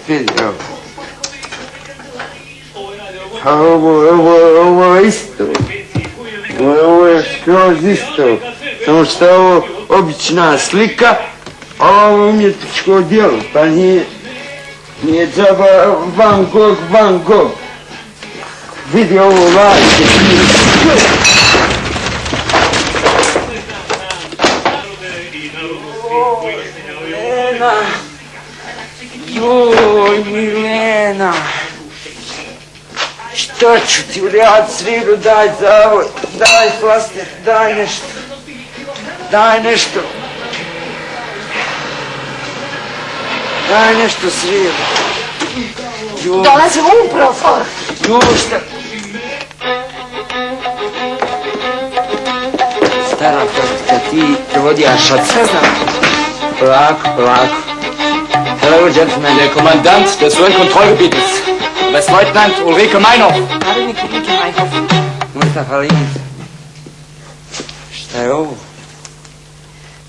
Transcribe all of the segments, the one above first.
Vidi, evo. Ovo je isto. Ovo je skroz isto. Samo što je ovo obična slika, a ovo umjetničko djelo, pa nije džaba Van Gogh. Vidi ovo lađe. Milena. Joj, Milena. Šta ću ti urijat sviru, daj zavoj, daj flaster, daj nešto. Daj nešto. Daj nešto sviru. Dolazim upravo. Joj, šta? Stara postka, ti prevodijaš od sve znam. Polako. Hello, gentlemen, der Kommandant des Kontrollgebietes. Oberstleutnant Ulrike Meinhof. Narednik Ulrike Meinhof. Mustafa Linić. Šta je ovo?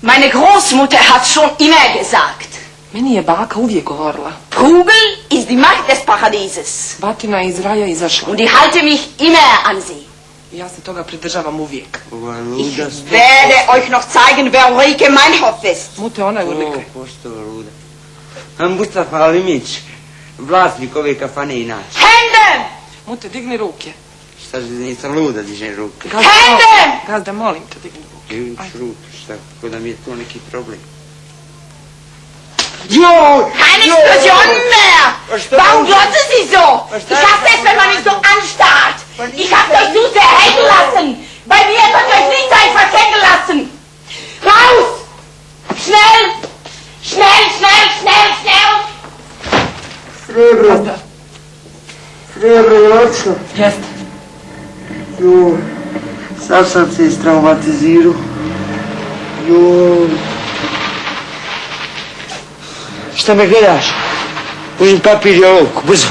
Meine Großmutter hat schon immer gesagt. Meni je baka uvijek govorila. Prügel ist die Macht des Paradieses. Batina je iz raja izašla. Und ich halte mich immer an sie. Ja se toga pridržavam uvijek. Ich werde euch noch zeigen, wer Ulrike Meinhof ist. Mute, ona je Ulrike. Pošto luda. Mustafa Linić, vlasnik ove kafane inače. Hände! Mute, digni ruke. Šta nisam luda, dižem ruke. Hände! Gazda, molim te, digni ruke. Ruke, šta, kako da mi je to neki problem. Joj! Keine Explosionen mehr! Warum glotzen Sie so? Ich hasse es, wenn man mich so anstarrt. Ich hab euch zu sehr hängen lassen. Bei mir könnt ihr euch nicht einfach hängen lassen. Raus! Schnell! Srebro je očo. Jeste. Joj, sad sam se istraumatizirao. Joj. Šta me gledaš? Uzmi papir i olovku, brzo.